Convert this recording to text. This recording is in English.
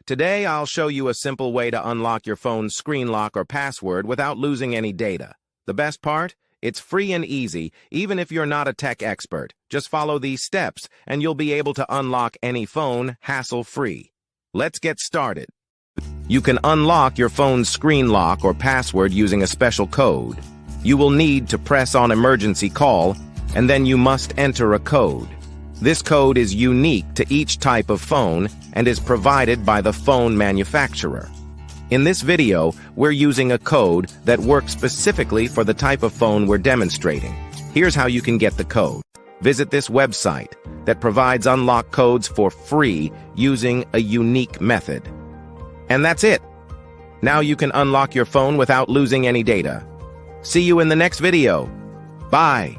Today, I'll show you a simple way to unlock your phone's screen lock or password without losing any data. The best part? It's free and easy, even if you're not a tech expert. Just follow these steps, and you'll be able to unlock any phone hassle-free. Let's get started. You can unlock your phone's screen lock or password using a special code. You will need to press on emergency call, and then you must enter a code. This code is unique to each type of phone and is provided by the phone manufacturer. In this video, we're using a code that works specifically for the type of phone we're demonstrating. Here's how you can get the code. Visit this website that provides unlock codes for free using a unique method. And that's it. Now you can unlock your phone without losing any data. See you in the next video. Bye.